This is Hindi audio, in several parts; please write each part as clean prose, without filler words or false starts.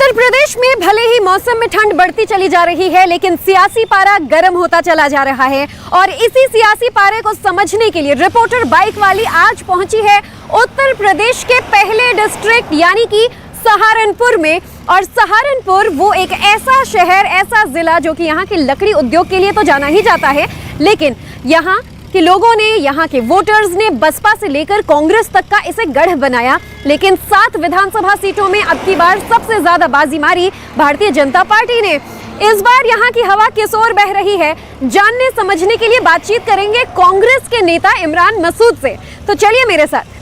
उत्तर प्रदेश में भले ही मौसम में ठंड बढ़ती चली जा रही है, लेकिन सियासी पारा गर्म होता चला जा रहा है। और इसी सियासी पारे को समझने के लिए रिपोर्टर बाइक वाली आज पहुंची है उत्तर प्रदेश के पहले डिस्ट्रिक्ट यानी कि सहारनपुर में। और सहारनपुर वो एक ऐसा शहर, ऐसा जिला जो कि यहाँ के लकड़ी उद्योग के लिए तो जाना ही जाता है, लेकिन यहाँ कि लोगों ने, यहाँ के वोटर्स ने बसपा से लेकर कांग्रेस तक का इसे गढ़ बनाया। लेकिन 7 विधानसभा सीटों में अब की बार सबसे ज्यादा बाजी मारी भारतीय जनता पार्टी ने। इस बार यहाँ की हवा किस ओर बह रही है, जानने समझने के लिए बातचीत करेंगे कांग्रेस के नेता इमरान मसूद से। तो चलिए मेरे साथ।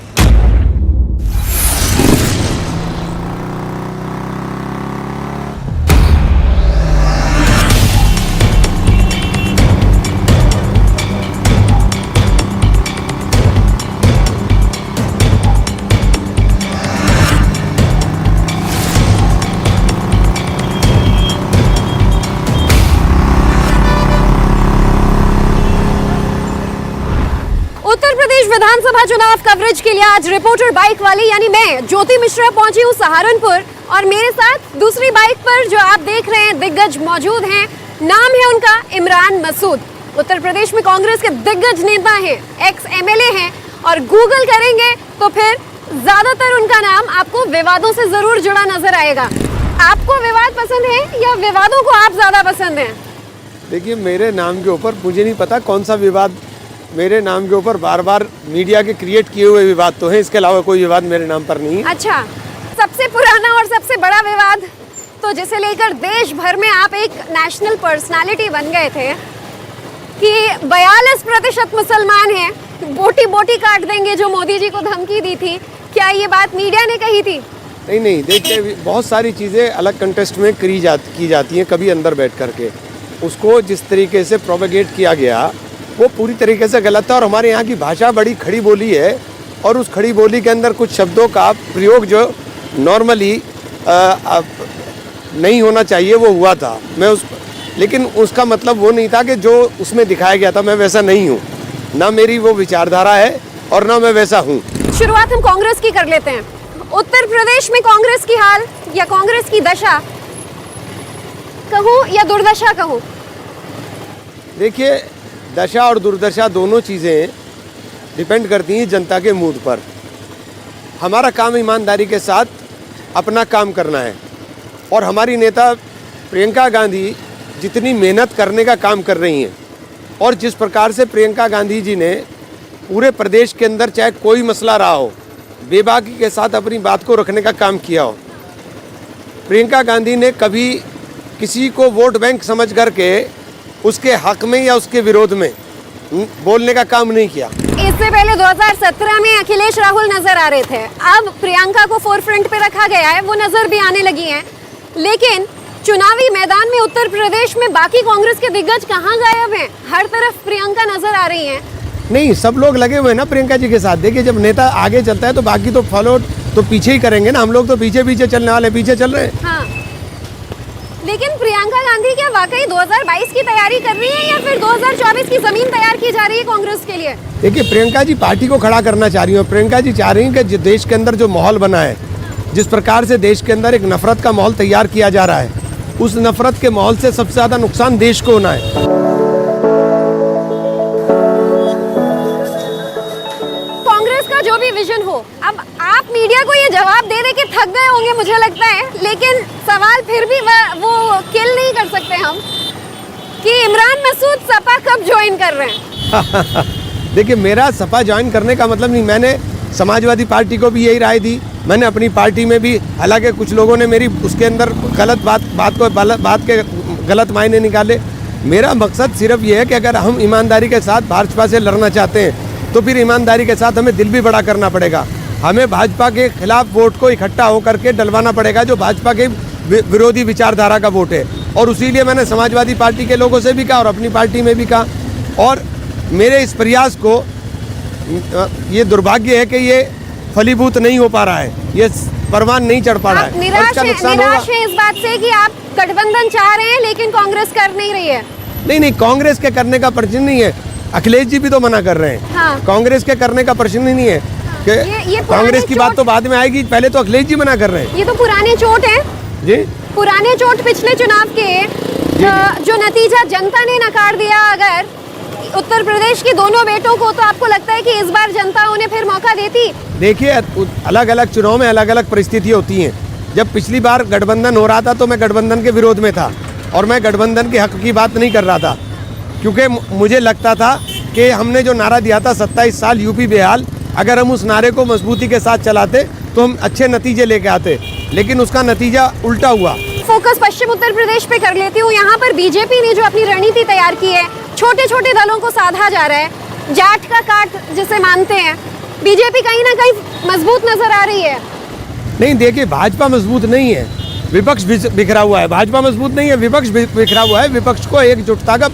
उत्तर प्रदेश विधानसभा चुनाव कवरेज के लिए आज रिपोर्टर बाइक वाली यानी मैं ज्योति मिश्रा पहुंची हूं सहारनपुर। और मेरे साथ दूसरी बाइक पर जो आप देख रहे हैं दिग्गज मौजूद हैं। नाम है उनका इमरान मसूद। उत्तर प्रदेश में कांग्रेस के दिग्गज नेता हैं, एक्स एमएलए हैं। और गूगल करेंगे तो फिर ज्यादातर उनका नाम आपको विवादों से जरूर जुड़ा नजर आएगा। आपको विवाद पसंद है या विवादों को आप ज्यादा पसंद है? देखिए, मेरे नाम के ऊपर मुझे नहीं पता कौन सा विवाद, मेरे नाम के ऊपर बार बार मीडिया के क्रिएट किए हुए विवाद तो हैं, इसके अलावा कोई विवाद मेरे नाम पर नहीं है। अच्छा, सबसे पुराना और सबसे बड़ा विवाद तो जिसे लेकर देश भर में आप एक नेशनल पर्सनालिटी बन गए थे कि 42% मुसलमान हैं, बोटी बोटी काट देंगे, जो मोदी जी को धमकी दी थी। क्या ये बात मीडिया ने कही थी? नहीं, देखिए, बहुत सारी चीज़ें अलग कंटेस्ट में की जाती हैं, कभी अंदर बैठ करके। उसको जिस तरीके से प्रोपेगेट किया गया वो पूरी तरीके से गलत है। और हमारे यहाँ की भाषा बड़ी खड़ी बोली है और उस खड़ी बोली के अंदर कुछ शब्दों का प्रयोग जो नॉर्मली नहीं होना चाहिए वो हुआ था। लेकिन उसका मतलब वो नहीं था कि जो उसमें दिखाया गया था मैं वैसा नहीं हूँ, ना मेरी वो विचारधारा है और ना मैं वैसा हूँ। शुरुआत हम कांग्रेस की कर लेते हैं। उत्तर प्रदेश में कांग्रेस की हाल या कांग्रेस की दशा कहूँ या दुर्दशा कहूँ? देखिए, दशा और दुर्दशा दोनों चीज़ें डिपेंड करती हैं जनता के मूड पर। हमारा काम ईमानदारी के साथ अपना काम करना है। और हमारी नेता प्रियंका गांधी जितनी मेहनत करने का काम कर रही हैं और जिस प्रकार से प्रियंका गांधी जी ने पूरे प्रदेश के अंदर चाहे कोई मसला रहा हो, बेबाकी के साथ अपनी बात को रखने का काम किया हो। प्रियंका गांधी ने कभी किसी को वोट बैंक समझ करके उसके हक में या उसके विरोध में बोलने का काम नहीं किया। इससे पहले 2017 में अखिलेश राहुल नजर आ रहे थे, अब प्रियंका को फोरफ्रंट पे रखा गया है, वो नजर भी आने लगी हैं। लेकिन चुनावी मैदान में उत्तर प्रदेश में बाकी कांग्रेस के दिग्गज कहाँ गायब हैं? हर तरफ प्रियंका नजर आ रही हैं। नहीं, सब लोग लगे हुए हैं ना प्रियंका जी के साथ। देखिए, जब नेता आगे चलता है तो बाकी तो फॉलो तो पीछे ही करेंगे ना। हम लोग तो पीछे पीछे चलने वाले, पीछे चल रहे हैं। हाँ, लेकिन प्रियंका गांधी क्या वाकई 2022 की तैयारी कर रही है या फिर 2024 की जमीन तैयार की जा रही है कांग्रेस के लिए? देखिए, प्रियंका जी पार्टी को खड़ा करना चाह रही है। प्रियंका जी चाह रही हैं कि देश के अंदर जो माहौल बना है, जिस प्रकार से देश के अंदर एक नफरत का माहौल तैयार किया जा रहा है, उस नफरत के माहौल से सबसे ज्यादा नुकसान देश को होना है। कांग्रेस का जो भी विजन हो, अब आप मीडिया को ये जवाब दे के थक गए होंगे मुझे लगता है, लेकिन सवाल फिर भी वो किल नहीं कर सकते हम कि इमरान मसूद सपा कब ज्वाइन कर रहे हैं? देखिए, मेरा सपा ज्वाइन करने का मतलब नहीं, मैंने समाजवादी पार्टी को भी यही राय दी। मैंने अपनी पार्टी में भी, हालांकि कुछ लोगों ने मेरी उसके अंदर गलत बात के गलत मायने निकाले। मेरा मकसद सिर्फ ये है कि अगर हम ईमानदारी के साथ भाजपा से लड़ना चाहते हैं तो फिर ईमानदारी के साथ हमें दिल भी बड़ा करना पड़ेगा। हमें भाजपा के खिलाफ वोट को इकट्ठा होकर के डलवाना पड़ेगा जो भाजपा के विरोधी विचारधारा का वोट है। और उसीलिए मैंने समाजवादी पार्टी के लोगों से भी कहा और अपनी पार्टी में भी कहा। और मेरे इस प्रयास को, ये दुर्भाग्य है कि ये फलीभूत नहीं हो पा रहा है, ये परवान नहीं चढ़ पा रहा है। निराश है इस बात से कि आप गठबंधन चाह रहे हैं लेकिन कांग्रेस कर नहीं रही है? नहीं, कांग्रेस के करने का प्रश्न नहीं है। अखिलेश जी भी तो मना कर रहे हैं। हाँ। कांग्रेस के करने का प्रश्न ही नहीं है। ये कांग्रेस की बात तो बाद में आएगी, पहले तो अखिलेश जी मना कर रहे हैं। ये तो पुराने चोट है। जी पुराने चोट पिछले चुनाव के जो नतीजा जनता ने नकार दिया, अगर उत्तर प्रदेश के दोनों बेटों को, तो आपको लगता है कि इस बार जनता उन्हें फिर मौका देती? देखिए, अलग अलग चुनाव में अलग अलग परिस्थितियाँ होती हैं। जब पिछली बार गठबंधन हो रहा था तो मैं गठबंधन के विरोध में था और मैं गठबंधन के हक की बात नहीं कर रहा था, क्योंकि मुझे लगता था कि हमने जो नारा दिया था 27 साल यूपी बेहाल, अगर हम उस नारे को मजबूती के साथ चलाते तो हम अच्छे नतीजे लेके आते, लेकिन उसका नतीजा उल्टा हुआ। फोकस पश्चिम उत्तर प्रदेश पे कर लेती हूँ। यहाँ पर बीजेपी ने जो अपनी रणनीति तैयार की है, छोटे छोटे दलों को साधा जा रहा है, जाट का काट जिसे मानते हैं, बीजेपी कहीं ना कहीं मजबूत नजर आ रही है। नहीं, देखिए, भाजपा मजबूत नहीं है, विपक्ष बिखरा हुआ है। भाजपा मजबूत नहीं है, विपक्ष बिखरा हुआ है। विपक्ष को एकजुटता का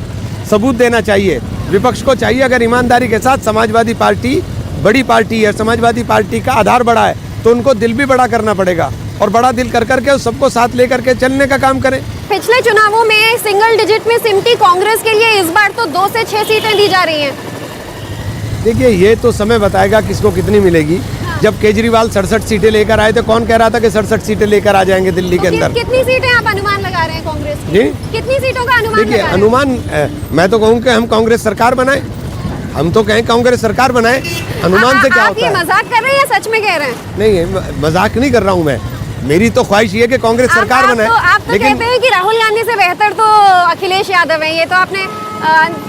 सबूत देना चाहिए। विपक्ष को चाहिए, अगर ईमानदारी के साथ, समाजवादी पार्टी बड़ी पार्टी है, समाजवादी पार्टी का आधार बड़ा है, तो उनको दिल भी बड़ा करना पड़ेगा और बड़ा दिल कर करके सबको साथ लेकर के चलने का काम करें। पिछले चुनावों में सिंगल डिजिट में सिमटी कांग्रेस के लिए, इस बार तो 2 से 6 सीटें दी जा रही हैं। देखिए, ये तो समय बताएगा किसको कितनी मिलेगी। जब केजरीवाल 67 सीटें लेकर आए थे, कौन कह रहा था कि 67 सीटें लेकर आ जाएंगे दिल्ली के अंदर? कितनी सीटें आप अनुमान लगा रहे हैं कांग्रेस की? जी, कितनी सीटों का अनुमान देखिए, लगा रहे हैं? अनुमान मैं तो कहूँ कि हम कांग्रेस सरकार बनाए, हम तो कहें कांग्रेस सरकार बनाए। अनुमान से क्या आप होता ये है? मजाक कर रहे हैं या सच में कह रहे हैं? नहीं, मजाक नहीं कर रहा हूँ मैं। मेरी तो ख्वाहिश ये है कि कांग्रेस सरकार बनाए। आप तो कहते हैं कि राहुल गांधी से बेहतर तो अखिलेश यादव है, ये तो आपने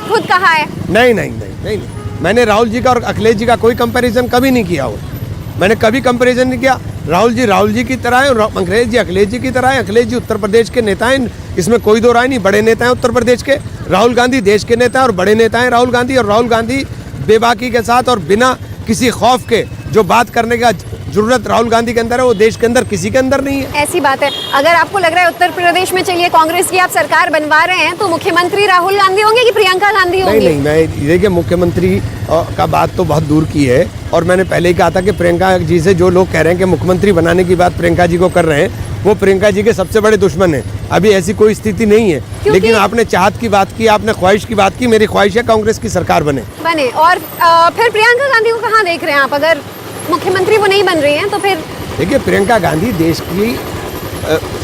खुद कहा है। नहीं, मैंने राहुल जी का और अखिलेश जी का कोई कंपैरिजन कभी नहीं किया हो। मैंने कभी कंपैरिजन नहीं किया। राहुल जी की तरह है और अखिलेश जी की तरह है। अखिलेश जी उत्तर प्रदेश के नेता हैं, इसमें कोई दो राय नहीं, बड़े नेता हैं उत्तर प्रदेश के। राहुल गांधी देश के नेता हैं और बड़े नेता हैं राहुल गांधी। और राहुल गांधी बेबाकी के साथ और बिना किसी खौफ के जो बात करने का जरूरत राहुल गांधी के अंदर है, वो देश के अंदर किसी के अंदर नहीं है। ऐसी बात है, अगर आपको लग रहा है उत्तर प्रदेश में चलिए कांग्रेस की आप सरकार बनवा रहे हैं, तो मुख्यमंत्री राहुल गांधी होंगे कि प्रियंका गांधी होंगी? नहीं, मैं देखिए, मुख्यमंत्री का बात तो बहुत दूर की है। और मैंने पहले ही कहा था कि प्रियंका जी से जो लोग कह रहे हैं कि मुख्यमंत्री बनाने की बात प्रियंका जी को कर रहे हैं, वो प्रियंका जी के सबसे बड़े दुश्मन है। अभी ऐसी कोई स्थिति नहीं है। लेकिन आपने चाहत की बात की, आपने ख्वाहिश की बात की। मेरी ख्वाहिश है कांग्रेस की सरकार बने। और फिर प्रियंका गांधी को कहाँ देख रहे हैं आप? अगर मुख्यमंत्री वो नहीं बन रही हैं तो फिर? देखिए, प्रियंका गांधी देश की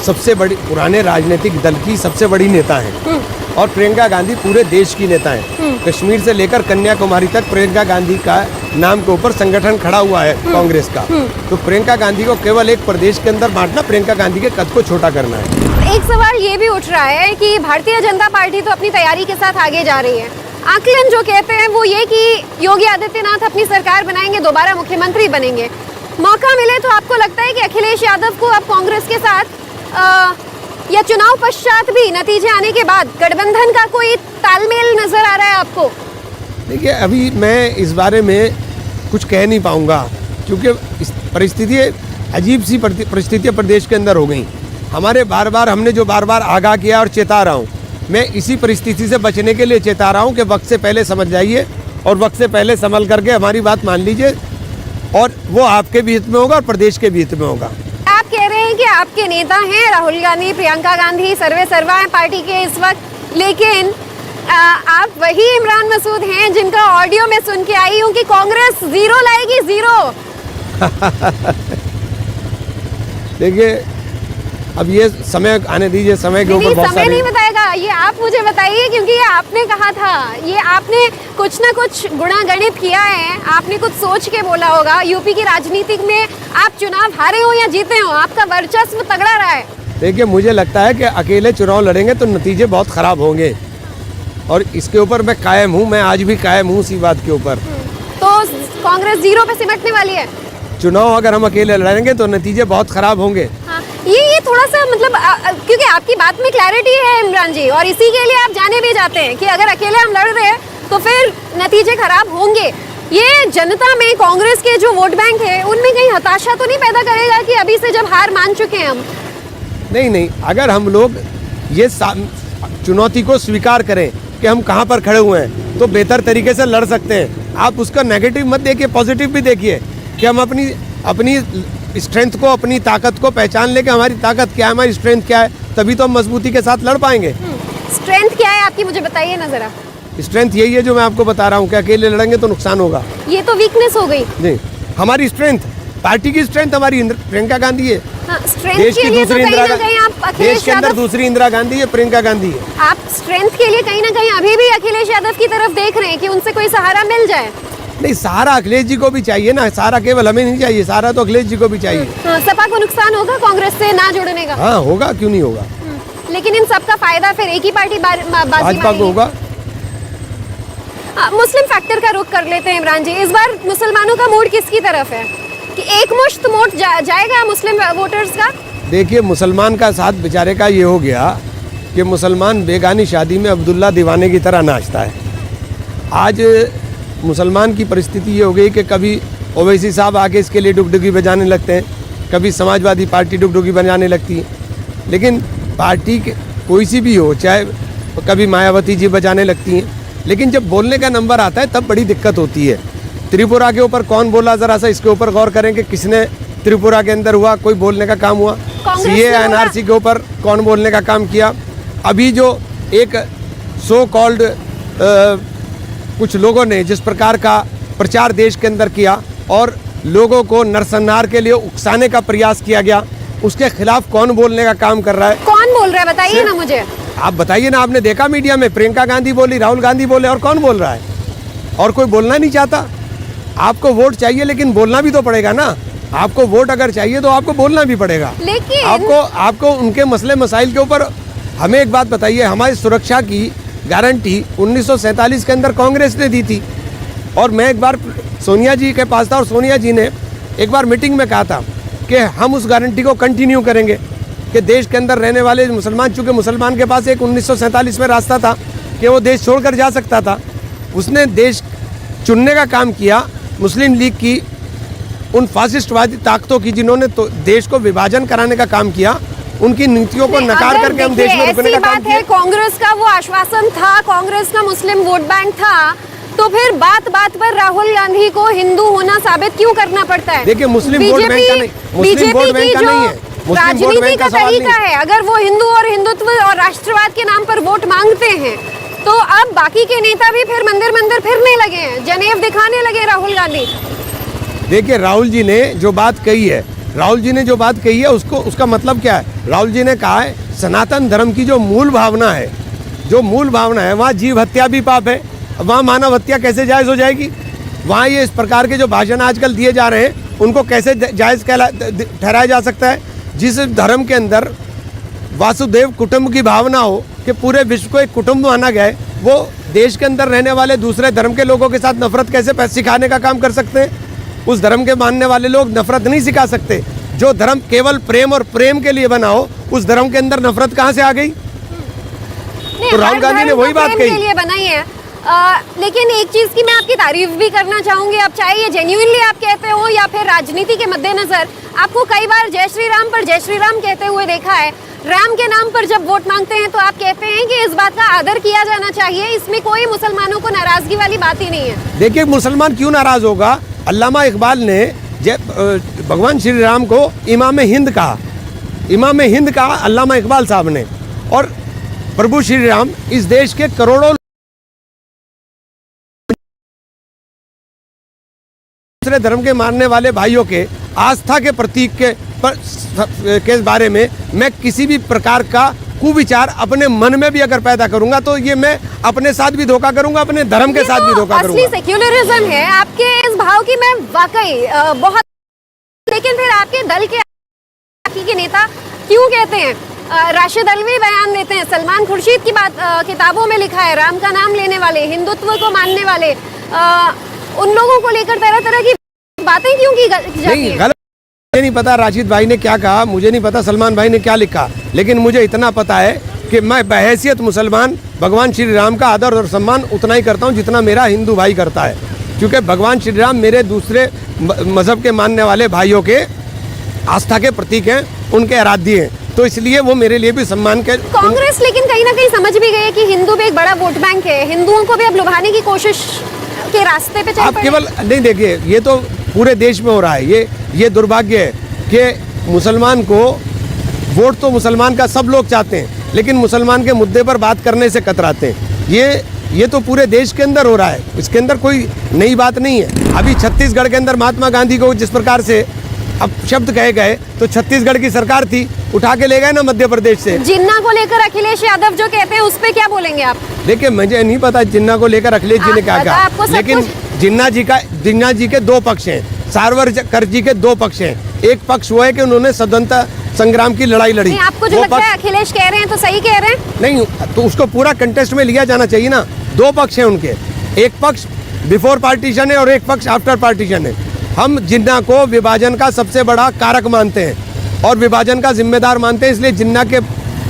सबसे बड़ी, पुराने राजनीतिक दल की सबसे बड़ी नेता हैं और प्रियंका गांधी पूरे देश की नेता हैं। कश्मीर से लेकर कन्याकुमारी तक प्रियंका गांधी का नाम के ऊपर संगठन खड़ा हुआ है कांग्रेस का। तो प्रियंका गांधी को केवल एक प्रदेश के अंदर बांटना, प्रियंका गांधी के कद को छोटा करना है। एक सवाल ये भी उठ रहा है कि भारतीय जनता पार्टी तो अपनी तैयारी के साथ आगे जा रही है। आकलन जो कहते हैं वो ये कि योगी आदित्यनाथ अपनी सरकार बनाएंगे, दोबारा मुख्यमंत्री बनेंगे। मौका मिले तो आपको लगता है कि अखिलेश यादव को अब कांग्रेस के साथ या चुनाव पश्चात भी नतीजे आने के बाद गठबंधन का कोई तालमेल नजर आ रहा है आपको? देखिए, अभी मैं इस बारे में कुछ कह नहीं पाऊंगा, क्योंकि इस परिस्थिति, अजीब सी परिस्थितियाँ प्रदेश के अंदर हो गई। हमने जो बार बार आगाह किया और चेता रहा हूँ, मैं इसी परिस्थिति से बचने के लिए चेता रहा हूँ कि वक्त से पहले समझ जाइए और वक्त से पहले संभल करके हमारी बात मान लीजिए, और वो आपके भी हित में होगा और प्रदेश के भी हित में होगा। आप कह रहे हैं कि आपके नेता हैं राहुल गांधी, प्रियंका गांधी, सर्वे सर्वा हैं पार्टी के इस वक्त, लेकिन आप वही इमरान मसूद हैं जिनका ऑडियो में सुन के आई हूँ कि कांग्रेस 0 लाएगी, 0। देखिए, अब ये समय आने दीजिए, समय के ऊपर बहुत समय नहीं बताएगा, ये आप मुझे बताइए, क्योंकि ये आपने कहा था, ये आपने कुछ ना कुछ गुणागणित किया है, आपने कुछ सोच के बोला होगा। यूपी की राजनीति में आप चुनाव हारे हो या जीते हो, आपका वर्चस्व तगड़ा रहा है। देखिए, मुझे लगता है कि अकेले चुनाव लड़ेंगे तो नतीजे बहुत खराब होंगे और इसके ऊपर मैं कायम हूँ। मैं आज भी कायम हूँ इसी बात के ऊपर। तो कांग्रेस 0 पे सिमटने वाली है? चुनाव अगर हम अकेले लड़ेंगे तो नतीजे बहुत खराब होंगे। हाँ, ये थोड़ा सा मतलब क्योंकि आपकी बात में क्लैरिटी है इमरान जी, और इसी के लिए आप जाने भी जाते हैं कि अगर अकेले हम लड़ रहे हैं तो फिर नतीजे खराब होंगे। ये जनता में कांग्रेस के जो वोट बैंक है उनमें कहीं हताशा तो नहीं पैदा करेगा कि अभी से जब हार मान चुके हैं हम? नहीं, अगर हम लोग ये चुनौती को स्वीकार करें कि हम कहाँ पर खड़े हुए हैं, तो बेहतर तरीके से लड़ सकते हैं। आप उसका नेगेटिव मत देखिए, पॉजिटिव भी देखिए कि हम अपनी स्ट्रेंथ को, अपनी ताकत को पहचान लेके हमारी ताकत क्या है, हमारी स्ट्रेंथ क्या है, तभी तो हम मजबूती के साथ लड़ पाएंगे। स्ट्रेंथ क्या है आपकी, मुझे बताइए ना जरा। स्ट्रेंथ यही है जो मैं आपको बता रहा हूँ कि अकेले लड़ेंगे तो नुकसान होगा। ये तो वीकनेस हो गई। जी, हमारी स्ट्रेंथ, पार्टी की स्ट्रेंथ हमारी प्रियंका गांधी है, हाँ, strength देश के की लिए तो दूसरी कहीं इंदिरा ना कहीं आप देश अखिलेश के अंदर यादव, दूसरी इंदिरा गांधी है, प्रियंका गांधी है। आप स्ट्रेंथ के लिए कहीं ना कहीं अभी भी अखिलेश यादव की तरफ देख रहे हैं कि उनसे कोई सहारा मिल जाए। नहीं, सहारा अखिलेश जी को भी चाहिए ना, सहारा केवल हमें नहीं चाहिए, सहारा तो अखिलेश जी को भी चाहिए। हाँ, सपा को नुकसान होगा कांग्रेस से ना जुड़ने का? हाँ होगा, क्यों नहीं होगा। लेकिन इन सबका फायदा फिर एक ही पार्टी बाजी भाजपा को मारेगी। होगा। मुस्लिम फैक्टर का रुख कर लेते हैं इमरान जी। इस बार मुसलमानों का मूड किसकी तरफ है कि एक मुश्त वोट जाएगा मुस्लिम वोटर्स का? देखिए, मुसलमान का साथ बेचारे का ये हो गया कि मुसलमान बेगानी शादी में अब्दुल्ला दीवाने की तरह नाचता है। आज मुसलमान की परिस्थिति ये हो गई कि कभी ओवैसी साहब आके इसके लिए डुगडुगी बजाने लगते हैं, कभी समाजवादी पार्टी डुगडुगी बजाने लगती है। लेकिन पार्टी कोई सी भी हो, चाहे कभी मायावती जी बजाने लगती हैं, लेकिन जब बोलने का नंबर आता है तब बड़ी दिक्कत होती है। त्रिपुरा के ऊपर कौन बोला, ज़रा सा इसके ऊपर गौर करें कि किसने त्रिपुरा के अंदर हुआ, कोई बोलने का काम हुआ? सीए एनआरसी के ऊपर कौन बोलने का काम किया? अभी जो एक सो कॉल्ड कुछ लोगों ने जिस प्रकार का प्रचार देश के अंदर किया और लोगों को नरसंहार के लिए उकसाने का प्रयास किया गया, उसके खिलाफ कौन बोलने का काम कर रहा है? कौन बोल रहा है बताइए ना मुझे। आप बताइए ना, आपने देखा मीडिया में प्रियंका गांधी बोली, राहुल गांधी बोले, और कौन बोल रहा है? और कोई बोलना नहीं चाहता। आपको वोट चाहिए लेकिन बोलना भी तो पड़ेगा ना। आपको वोट अगर चाहिए तो आपको बोलना भी पड़ेगा। लेकिन आपको उनके मसले मसाइल के ऊपर हमें एक बात बताइए, हमारी सुरक्षा की गारंटी 1947 के अंदर कांग्रेस ने दी थी, और मैं एक बार सोनिया जी के पास था और सोनिया जी ने एक बार मीटिंग में कहा था कि हम उस गारंटी को कंटिन्यू करेंगे कि देश के अंदर रहने वाले मुसलमान, चूँकि मुसलमान के पास एक 1947 में रास्ता था कि वो देश छोड़कर जा सकता था, उसने देश चुनने का काम किया मुस्लिम लीग की उन फासिस्टवादी ताकतों की जिन्होंने तो देश को विभाजन कराने का काम किया, उनकी नीतियों को नकार करके हम देश में रुकने का काम किया। कांग्रेस का वो आश्वासन था, कांग्रेस का मुस्लिम वोट बैंक था, तो फिर बात बात पर राहुल गांधी को हिंदू होना साबित क्यों करना पड़ता है? देखिए, मुस्लिम वोट बैंक का नहीं, मुस्लिम वोट बैंक का नहीं है, राजनीति का तरीका है। अगर वो हिंदू और हिंदुत्व और राष्ट्रवाद के नाम पर वोट मांगते हैं तो अब बाकी के नेता भी फिर मंदिर मंदिर फिरने लगे हैं, जनेब दिखाने लगे राहुल गांधी। देखिए, राहुल जी ने जो बात कही है, उसका मतलब क्या है? राहुल जी ने कहा है सनातन धर्म की जो मूल भावना है वहाँ जीव हत्या भी पाप है, वहाँ मानव हत्या कैसे जायज़ हो जाएगी? वहाँ ये इस प्रकार के जो भाषण आजकल दिए जा रहे हैं उनको कैसे जायज़ ठहराया जा सकता है? जिस धर्म के अंदर वासुदेव कुटुंब की भावना हो कि पूरे विश्व को एक कुटुंब माना गया है, वो देश के अंदर रहने वाले दूसरे धर्म के लोगों के साथ नफरत कैसे सिखाने का काम कर सकते हैं? उस धर्म के मानने वाले लोग नफरत नहीं सिखा सकते। जो धर्म केवल प्रेम और प्रेम के लिए बना हो, उस धर्म के अंदर नफरत कहाँ से आ गई? तो राहुल गांधी ने वही बात कही। के लिए बनाई है। लेकिन एक चीज की मैं आपकी तारीफ भी करना चाहूंगी, अब चाहे ये जेन्युइनली आप कहते हो या फिर राजनीति के मद्देनजर, आपको कई बार जय श्री राम कहते हुए देखा है। राम के नाम पर जब वोट मांगते हैं तो आप कहते हैं कि इस बात का आदर किया जाना चाहिए, इसमें कोई मुसलमानों को नाराजगी वाली बात ही नहीं है। देखिए, मुसलमान क्यों नाराज होगा? अल्लामा इकबाल ने भगवान श्री राम को इमाम हिंद कहा अल्लामा इकबाल साहब ने, और प्रभु श्री राम इस देश के करोड़ों दूसरे धर्म के मानने वाले भाइयों के आस्था के प्रतीक के बारे में मैं किसी भी प्रकार का कुविचार अपने मन में भी अगर पैदा करूंगा तो ये मैं अपने साथ भी धोखा करूंगा, अपने धर्म के साथ भी धोखा करूंगा। असली सेक्युलरिज्म है आपके इस भाव की मैं वाकई बहुत, लेकिन फिर आपके दल के नेता क्यों कहते हैं? राशिद अलवी बयान देते हैं, सलमान खुर्शीद की बात किताबों में लिखा है, राम का नाम लेने वाले, हिंदुत्व को मानने वाले, उन लोगों को लेकर तरह तरह की बातें क्यों की जाती हैं? गलत मुझे नहीं पता राशिद भाई ने क्या कहा, मुझे नहीं पता सलमान भाई ने क्या लिखा, लेकिन मुझे इतना पता है कि मैं बहैसियत मुसलमान भगवान श्री राम का आदर और सम्मान उतना ही करता हूँ जितना मेरा हिंदू भाई करता है, क्योंकि भगवान श्री राम मेरे दूसरे मजहब के मानने वाले भाइयों के आस्था के प्रतीक हैं, उनके आराध्य हैं, तो इसलिए वो मेरे लिए भी सम्मान के। कांग्रेस लेकिन कहीं ना कहीं समझ भी गई है कि हिंदू भी एक बड़ा वोट बैंक है, हिंदुओं को भी अब लुभाने की कोशिश के रास्ते पे चल आप केवल नहीं, देखिए ये तो पूरे देश में हो रहा है, ये दुर्भाग्य है कि मुसलमान को वोट तो मुसलमान का सब लोग चाहते हैं, लेकिन मुसलमान के मुद्दे पर बात करने से कतराते हैं। ये तो पूरे देश के अंदर हो रहा है, इसके अंदर कोई नई बात नहीं है। अभी छत्तीसगढ़ के अंदर महात्मा गांधी को जिस प्रकार से अब शब्द कहे गए तो छत्तीसगढ़ की सरकार थी, उठा के ले गए ना मध्य प्रदेश से। जिन्ना को लेकर अखिलेश यादव जो कहते हैं उस पे क्या बोलेंगे आप? देखिए मुझे नहीं पता जिन्ना को लेकर अखिलेश जी ने क्या कहा, लेकिन जिन्ना जी के दो पक्ष हैं, सावरकर जी के दो पक्ष हैं। एक पक्ष वो है कि उन्होंने स्वतंत्रता संग्राम की लड़ाई लड़ी। नहीं, आपको जो लगता है अखिलेश कह रहे हैं तो सही कह रहे हैं? नहीं, तो उसको पूरा कंटेस्ट में लिया जाना चाहिए ना। दो पक्ष हैं उनके, एक पक्ष बिफोर पार्टीशन है और एक पक्ष आफ्टर पार्टीशन है। हम जिन्ना को विभाजन का सबसे बड़ा कारक मानते हैं और विभाजन का जिम्मेदार मानते हैं, इसलिए जिन्ना के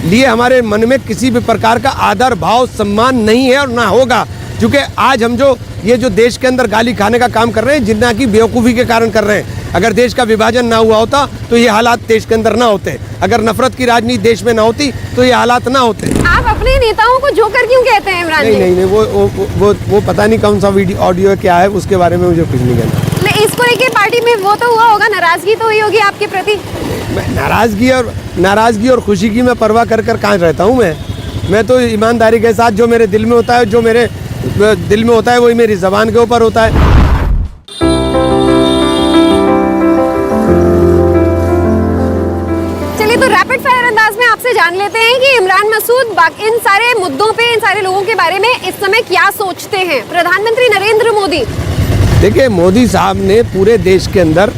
लिए हमारे मन में किसी भी प्रकार का आदर भाव सम्मान नहीं है और ना होगा। क्योंकि आज हम जो देश के अंदर गाली खाने का काम कर रहे हैं, जिन्ना की बेवकूफ़ी के कारण कर रहे हैं। अगर देश का विभाजन ना हुआ होता तो ये हालात देश के अंदर ना होते। अगर नफरत की राजनीति देश में ना होती तो ये हालात ना होते। आप अपने नेताओं को जोकर क्यों कहते हैं इमरान जी? नहीं, वो पता नहीं कौन सा वीडियो ऑडियो क्या है, उसके बारे में मुझे कुछ नहीं कहना। इसको लेके पार्टी में वो तो हुआ होगा, नाराजगी तो हुई होगी आपके प्रति? नाराजगी और खुशी की मैं परवाह कर कहाँ रहता हूँ। मैं तो ईमानदारी के साथ जो मेरे दिल में होता है, जो मेरे दिल में होता है वही मेरी जबान के ऊपर होता है। चलिए तो रैपिड फायर अंदाज में आपसे जान लेते हैं कि इमरान मसूद इन सारे मुद्दों पे, इन सारे लोगों के बारे में इस समय क्या सोचते हैं। प्रधानमंत्री नरेंद्र मोदी, देखिए मोदी साहब ने पूरे देश के अंदर,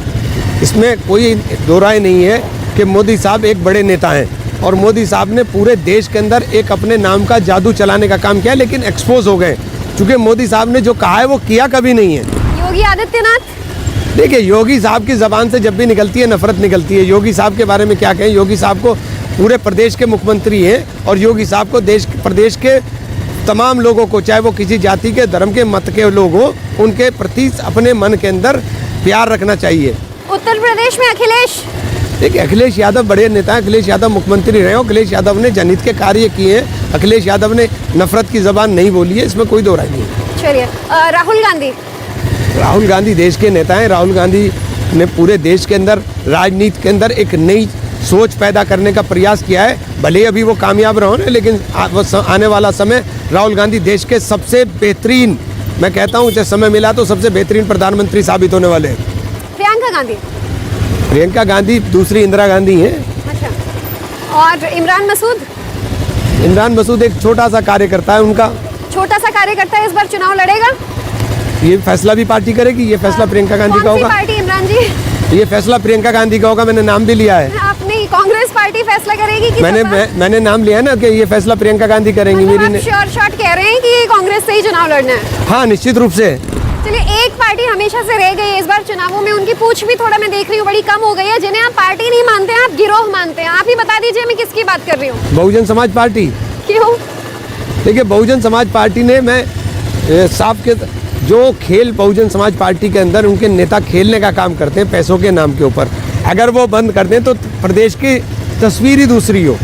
इसमें कोई दो राय नहीं है कि मोदी साहब एक बड़े नेता हैं और मोदी साहब ने पूरे देश के अंदर एक अपने नाम का जादू चलाने का काम किया, लेकिन एक्सपोज हो गए क्योंकि मोदी साहब ने जो कहा है वो किया कभी नहीं है। योगी आदित्यनाथ, देखिए योगी साहब की जबान से जब भी निकलती है नफरत निकलती है। योगी साहब के बारे में क्या कहें, योगी साहब को पूरे प्रदेश के मुख्यमंत्री हैं और योगी साहब को प्रदेश के तमाम लोगों को, चाहे वो किसी जाति के धर्म के मत के लोग हो, उनके प्रति अपने मन के अंदर प्यार रखना चाहिए। उत्तर प्रदेश में अखिलेश, देखिए अखिलेश यादव बड़े नेता हैं, अखिलेश यादव मुख्यमंत्री रहे, अखिलेश यादव ने जनहित के कार्य किए हैं, अखिलेश यादव ने नफरत की जबान नहीं बोली है, इसमें कोई दो राय नहीं है। चलिए राहुल गांधी देश के नेता हैं। राहुल गांधी ने पूरे देश के अंदर राजनीति के अंदर एक नई सोच पैदा करने का प्रयास किया है। भले अभी वो कामयाब रहो ना, लेकिन आने वाला समय राहुल गांधी देश के सबसे बेहतरीन, मैं कहता हूँ जब समय मिला तो सबसे बेहतरीन प्रधानमंत्री साबित होने वाले हैं। प्रियंका गांधी दूसरी इंदिरा गांधी हैं। अच्छा। और इमरान मसूद एक छोटा सा कार्यकर्ता है उनका। छोटा सा कार्यकर्ता है, इस बार चुनाव लड़ेगा? ये फैसला भी पार्टी करेगी, ये फैसला प्रियंका गांधी का होगा। कौन सी पार्टी इमरान जी? ये फैसला प्रियंका गांधी का होगा, मैंने नाम भी लिया है। आपने कांग्रेस पार्टी फैसला करेगी कि मैंने नाम लिया है ना कि ये फैसला प्रियंका गांधी करेंगी। मतलब आप श्योर शॉट कह रहे हैं कि कांग्रेस से ही चुनाव लड़ना है? हाँ, निश्चित रूप से। चलिए, एक पार्टी हमेशा से रह गई है, इस बार चुनावों में उनकी पूछ भी थोड़ा मैं देख रही हूँ बड़ी कम हो गई है, जिन्हें आप पार्टी नहीं मानते हैं, आप गिरोह मानते हैं। आप ही बता दीजिए मैं किसकी बात कर रही हूँ। बहुजन समाज पार्टी। क्यों? देखिए बहुजन समाज पार्टी ने, मैं साफ के जो खेल बहुजन समाज पार्टी के अंदर उनके नेता खेलने का काम करते हैं पैसों के नाम के ऊपर, अगर वो बंद कर दें तो प्रदेश की तस्वीर ही दूसरी हो।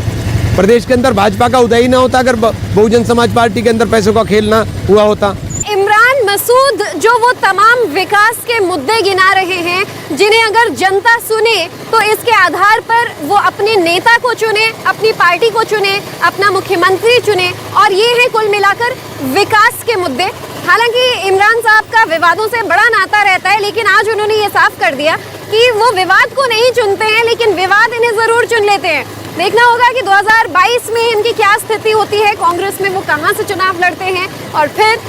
प्रदेश के अंदर भाजपा का उदय ही ना होता अगर बहुजन समाज पार्टी के अंदर पैसों का खेल ना हुआ होता। इमरान मसूद जो वो तमाम विकास के मुद्दे गिना रहे हैं, जिन्हें अगर जनता सुने तो इसके आधार पर वो अपने नेता को चुने, अपनी पार्टी को चुने, अपना मुख्यमंत्री चुने, और ये है कुल मिलाकर विकास के मुद्दे। हालांकि इमरान साहब का विवादों से बड़ा नाता रहता है, लेकिन आज उन्होंने ये साफ कर दिया कि वो विवाद को नहीं चुनते हैं, लेकिन विवाद इन्हें जरूर चुन लेते हैं। देखना होगा कि 2022 में इनकी क्या स्थिति होती है, कांग्रेस में वो कहां से चुनाव लड़ते हैं और फिर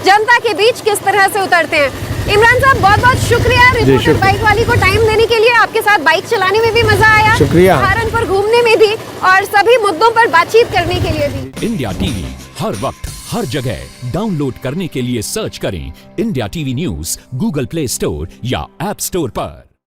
जनता के बीच किस तरह से उतरते हैं। इमरान साहब बहुत बहुत शुक्रिया रिपोर्टर बाइक वाली को टाइम देने के लिए। आपके साथ बाइक चलाने में भी मजा आया, शुक्रिया, सहारनपुर घूमने में भी और सभी मुद्दों पर बातचीत करने के लिए भी। इंडिया टीवी हर वक्त हर जगह डाउनलोड करने के लिए सर्च करें India TV news Google play store या ऐप स्टोर पर।